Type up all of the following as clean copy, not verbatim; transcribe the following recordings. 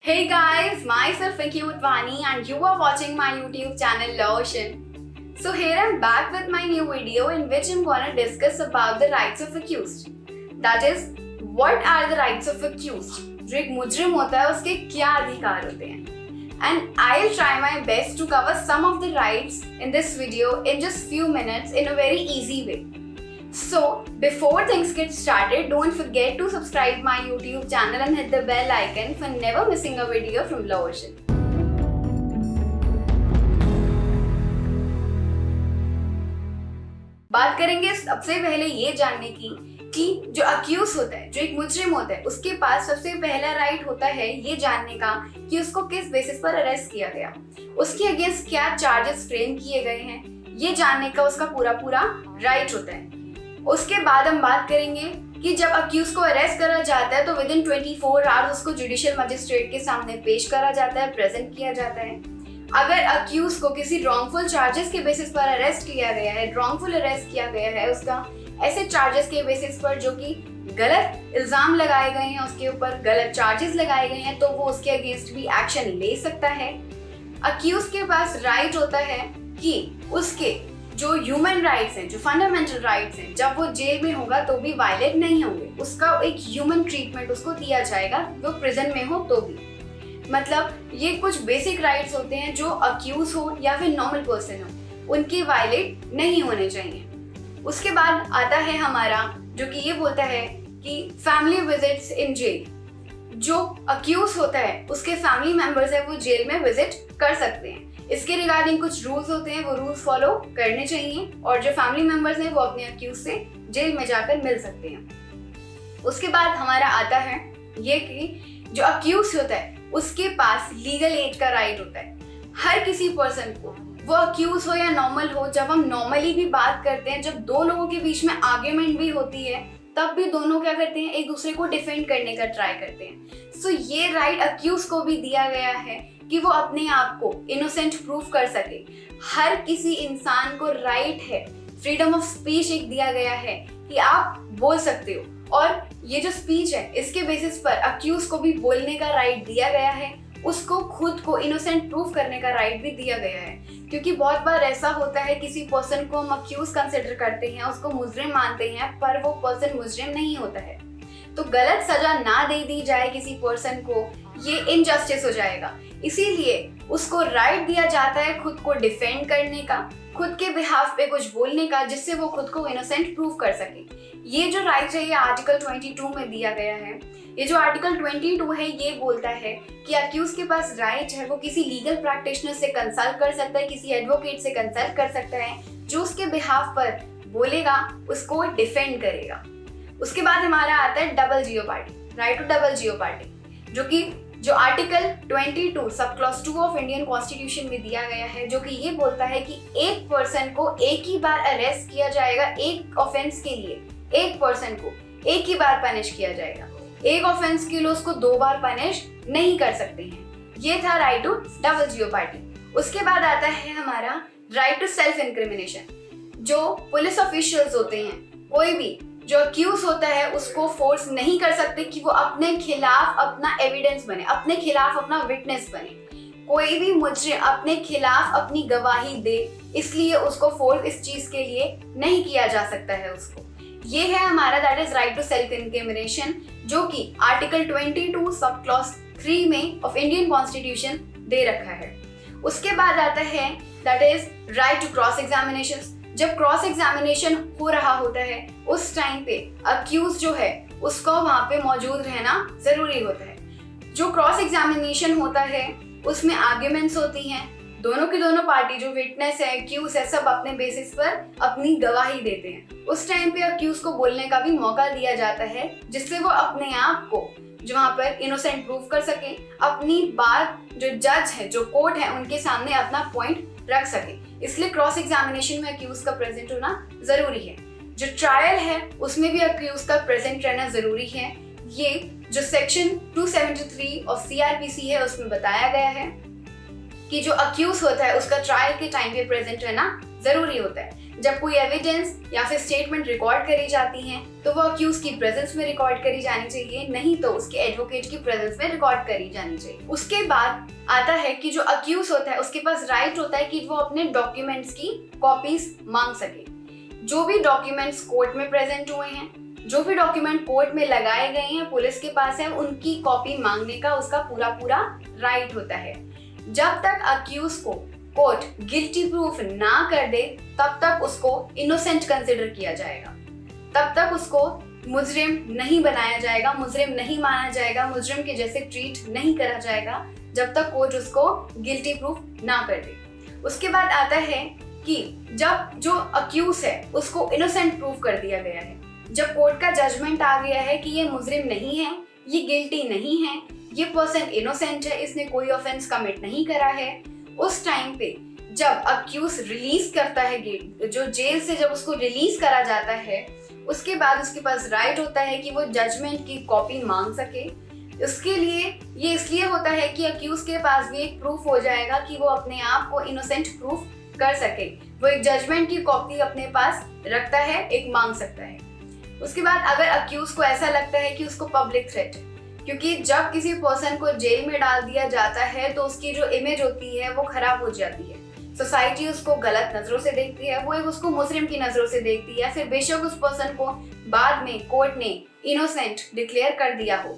Hey guys, myself Vicky Utwani and you are watching my YouTube channel Law Ocean. So here I'm back with my new video in which I'm gonna discuss about the rights of accused. That is, what are the rights of accused? जो एक मुजरिम होता है उसके क्या अधिकार होते हैं? And I'll try my best to cover some of the rights in this video in just few minutes in a very easy way. So, before things get started, don't forget to subscribe my YouTube channel and hit the bell icon for never missing a video from Law Ocean. बात करेंगे सबसे पहले ये जानने की कि जो accused होता है, जो एक मुजरिम होता है, उसके पास सबसे पहला राइट होता है ये जानने का कि उसको किस बेसिस पर अरेस्ट किया गया, उसके अगेंस्ट क्या चार्जेस फ्रेम किए गए हैं, ये जानने का उसका पूरा राइट होता है। उसके बाद हम बात करेंगे कि जब अक्यूज को अरेस्ट करा जाता है तो विद इन 24 आवर्स उसको जुडिशियल मजिस्ट्रेट के सामने पेश करा जाता है, प्रेजेंट किया जाता है। अगर अक्यूज को किसी रॉन्गफुल चार्जेस के बेसिस पर अरेस्ट किया गया है, रॉन्गफुल अरेस्ट किया गया है उसका ऐसे चार्जेस के बेसिस पर जो कि गलत इल्जाम लगाए गए हैं, उसके ऊपर गलत चार्जेस लगाए गए हैं, तो वो उसके अगेंस्ट भी एक्शन ले सकता है। अक्यूज के पास राइट होता है कि उसके जो ह्यूमन राइट्स हैं, जो फंडामेंटल राइट्स हैं, जब वो जेल में होगा तो भी वायलेट नहीं होंगे, उसका एक ह्यूमन ट्रीटमेंट उसको दिया जाएगा, वो प्रिजन में हो तो भी। मतलब ये कुछ बेसिक राइट्स होते हैं जो अक्यूज हो या फिर नॉर्मल पर्सन हो, उनके वायलेट नहीं होने चाहिए। उसके बाद आता है हमारा जो कि ये बोलता है कि फैमिली विजिट्स इन जेल। जो अक्यूज होता है उसके फैमिली मेंबर्स है वो जेल में विजिट कर सकते हैं। इसके रिगार्डिंग कुछ रूल्स होते हैं, वो रूल्स फॉलो करने चाहिए और जो फैमिली मेंबर्स हैं वो अपने अक्यूज से जेल में जाकर मिल सकते हैं। उसके बाद हमारा आता है ये कि जो अक्यूज होता है उसके पास लीगल एज का राइट होता है। हर किसी पर्सन को, वो अक्यूज हो या नॉर्मल हो, जब हम नॉर्मली भी बात करते हैं, जब दो लोगों के बीच में आर्ग्यूमेंट भी होती है, तब भी दोनों क्या करते हैं, एक दूसरे को डिफेंड करने का ट्राई करते हैं। सो ये राइट अक्यूज को भी दिया गया है कि वो अपने आप को इनोसेंट प्रूव कर सके। हर किसी इंसान को राइट है, फ्रीडम ऑफ स्पीच एक दिया गया है कि आप बोल सकते हो, और ये जो स्पीच है इसके बेसिस पर अक्यूज को भी बोलने का राइट दिया गया है, उसको खुद को इनोसेंट प्रूव करने का राइट भी दिया गया है। क्योंकि बहुत बार ऐसा होता है किसी पर्सन को हम अक्यूज कंसिडर करते हैं, उसको मुजरिम मानते हैं, पर वो पर्सन मुजरिम नहीं होता है। तो गलत सजा ना दे दी जाए किसी पर्सन को, ये इनजस्टिस हो जाएगा। इसीलिए उसको राइट दिया जाता है खुद को डिफेंड करने का, खुद के बिहाफ पे कुछ बोलने का, जिससे वो खुद को इनोसेंट प्रूव कर सके। ये जो राइट है ये आर्टिकल 22 में दिया गया है। ये जो आर्टिकल 22 है ये बोलता है कि अक्यूज के पास राइट है, वो किसी लीगल प्रैक्टिशनर से कंसल्ट कर सकता है, किसी एडवोकेट से कंसल्ट कर सकता है, जो उसके बिहाफ पर बोलेगा, उसको डिफेंड करेगा। उसके बाद हमारा आता है double jeopardy, right to double jeopardy, जो article 22 sub clause 2 of Indian constitution में दिया गया है, जो कि ये बोलता है कि एक पर्सन को एक ही बार अरेस्ट किया जाएगा, एक ऑफेंस के लिए एक पर्सन को एक ही बार पनिश किया जाएगा। एक ऑफेंस के लिए उसको 2 बार पनिश नहीं कर सकते हैं। ये था राइट टू डबल जियोपार्डी। उसके बाद आता है हमारा राइट टू सेल्फ इंक्रिमिनेशन। जो पुलिस ऑफिशियल्स होते हैं, कोई भी जो अक्यूज होता है उसको फोर्स नहीं कर सकते कि वो अपने खिलाफ अपना एविडेंस बने, अपने खिलाफ अपना विटनेस बने। कोई भी मुजरिम अपने खिलाफ अपनी गवाही दे, इसलिए उसको फोर्स इस चीज के लिए नहीं किया जा सकता है उसको। ये है हमारा that is right to self incrimination, जो कि आर्टिकल 22 सब क्लॉज 3 में ऑफ इंडियन कॉन्स्टिट्यूशन दे रखा है। उसके बाद आता है that is right to cross examination. जब क्रॉस एग्जामिनेशन हो रहा होता है उस टाइम पे अक्यूज जो है उसको वहां पे मौजूद रहना जरूरी होता है। जो क्रॉस एग्जामिनेशन होता है उसमें आर्ग्यूमेंट्स होती हैं, दोनों की दोनों पार्टी जो विटनेस है, अक्यूज है, सब अपने बेसिस पर अपनी गवाही देते हैं। उस टाइम पे अक्यूज को बोलने का भी मौका दिया जाता है, जिससे वो अपने आप को जो वहाँ पर इनोसेंट प्रूव कर सके, अपनी बात जो जज है, जो कोर्ट है, उनके सामने अपना पॉइंट रख सके। इसलिए क्रॉस एग्जामिनेशन में अक्यूज का प्रेजेंट होना जरूरी है। जो ट्रायल है उसमें भी अक्यूज का प्रेजेंट रहना जरूरी है। ये जो सेक्शन 273 ऑफ CRPC है उसमें बताया गया है कि जो अक्यूज होता है उसका ट्रायल के टाइम पे प्रेजेंट रहना जरूरी होता है। जब कोई एविडेंस या फिर स्टेटमेंट रिकॉर्ड करी जाती है तो वो अक्यूज की प्रेजेंस में रिकॉर्ड करी जानी चाहिए, नहीं तो उसके एडवोकेट की प्रेजेंस में रिकॉर्ड करी जानी चाहिए। उसके बाद आता है कि जो अक्यूज होता है उसके पास राइट होता है कि वो अपने डॉक्यूमेंट्स की कॉपीज मांग सके। जो भी डॉक्यूमेंट्स कोर्ट में प्रेजेंट हुए हैं, जो भी डॉक्यूमेंट कोर्ट में लगाए गए हैं, पुलिस के पास है, उनकी कॉपी मांगने का उसका पूरा राइट होता है। जब तक अक्यूज को कोर्ट गिल्टी प्रूफ ना कर दे तब तक उसको इनोसेंट कंसिडर किया जाएगा, तब तक उसको मुजरिम नहीं बनाया जाएगा, मुजरिम नहीं माना जाएगा, मुजरिम के जैसे ट्रीट नहीं करा जाएगा जब तक कोर्ट उसको गिल्टी प्रूफ ना कर दे। उसके बाद आता है कि जब जो अक्यूज है उसको इनोसेंट प्रूफ कर दिया गया है, जब कोर्ट का जजमेंट आ गया है कि ये मुजरिम नहीं है, ये गिल्टी नहीं है, ये पर्सन इनोसेंट है, इसने कोई ऑफेंस कमिट नहीं करा है, उस टाइम पे जब अक्यूज रिलीज करता है जो जेल से जब उसको रिलीज करा जाता है, उसके बाद उसके पास राइट होता है कि वो जजमेंट की कॉपी मांग सके। उसके लिए ये इसलिए होता है कि अक्यूज के पास भी एक प्रूफ हो जाएगा कि वो अपने आप को इनोसेंट प्रूफ कर सके। वो एक जजमेंट की कॉपी अपने पास रखता है, एक मांग सकता है। उसके बाद अगर अक्यूज को ऐसा लगता है कि उसको पब्लिक थ्रेट है, क्योंकि जब किसी पर्सन को जेल में डाल दिया जाता है तो उसकी जो इमेज होती है वो खराब हो जाती है, सोसाइटी उसको गलत नजरों से देखती है, वो एक उसको मुजरिम की नजरों से देखती है। फिर बेशक उस पर्सन को बाद में कोर्ट ने इनोसेंट डिक्लेयर कर दिया हो,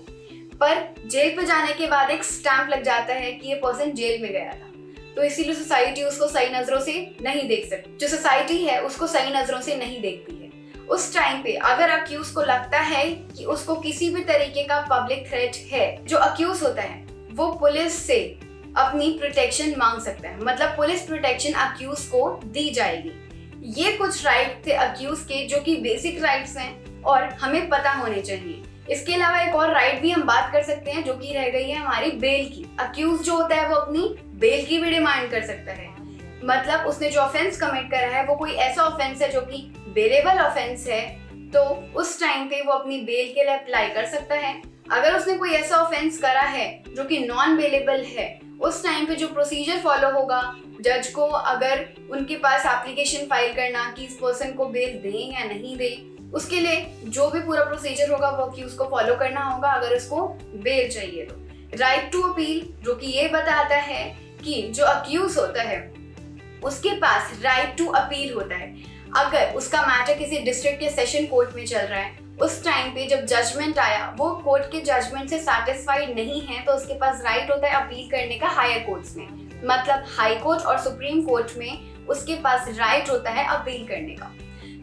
पर जेल पे जाने के बाद एक स्टैंप लग जाता है कि ये पर्सन जेल में गया था, तो इसीलिए सोसाइटी उसको सही नजरों से नहीं देख सकती, जो सोसाइटी है उसको सही नजरों से नहीं देखती है। उस टाइम पे अगर अक्यूज को लगता है कि उसको किसी भी तरीके का पब्लिक थ्रेट है, जो अक्यूज होता है वो पुलिस से अपनी प्रोटेक्शन मांग सकता है, मतलब पुलिस प्रोटेक्शन अक्यूज को दी जाएगी। ये कुछ राइट थे अक्यूज के जो कि बेसिक राइट्स हैं और हमें पता होने चाहिए। इसके अलावा एक और राइट भी हम बात कर सकते हैं जो कि रह गई है हमारी बेल की। अक्यूज जो होता है वो अपनी बेल की भी डिमांड कर सकता है, मतलब उसने जो ऑफेंस कमिट करा है वो कोई ऐसा ऑफेंस है जो कि बेलेबल ऑफेंस है, तो उस टाइम पे वो अपनी बेल के लिए अप्लाई कर सकता है। अगर उसने कोई ऐसा ऑफेंस करा है जो कि नॉन बेलेबल है, उस टाइम पे जो प्रोसीजर फॉलो होगा, जज को अगर उनके पास एप्लीकेशन फाइल करना कि इस पर्सन को बेल दें या नहीं दें, उसके लिए जो भी पूरा प्रोसीजर होगा वो कि उसको फॉलो करना होगा अगर उसको बेल चाहिए तो। राइट टू अपील जो कि ये बताता है कि जो अक्यूज होता है उसके पास राइट टू अपील होता है। अगर उसका मैटर किसी डिस्ट्रिक्ट के सेशन कोर्ट में चल रहा है, उस टाइम पे जब जजमेंट आया वो कोर्ट के जजमेंट से सैटिस्फाइड नहीं है, तो उसके पास राइट होता है अपील करने का हायर कोर्ट्स में, मतलब हाई कोर्ट और सुप्रीम कोर्ट में उसके पास राइट होता है अपील करने का।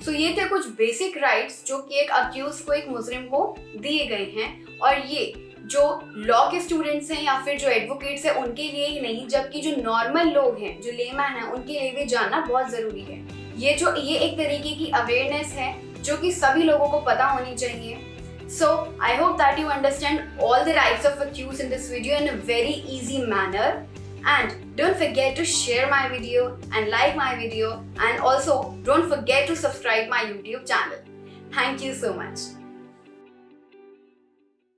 सो ये थे कुछ बेसिक राइट्स जो कि एक अक्यूज को, एक मुजरिम को दिए गए हैं, और ये जो लॉ के स्टूडेंट्स हैं या फिर जो एडवोकेट्स हैं उनके लिए ही नहीं, जबकि जो नॉर्मल लोग हैं, जो लेमैन हैं, उनके लिए भी जानना बहुत जरूरी है। ये एक तरीके की अवेयरनेस है जो कि सभी लोगों को पता होनी चाहिए। So I hope that you understand all the rights of accused in this video in a very easy manner, and don't forget to share my video and like my video, and also don't forget to subscribe my YouTube channel. Thank you so much.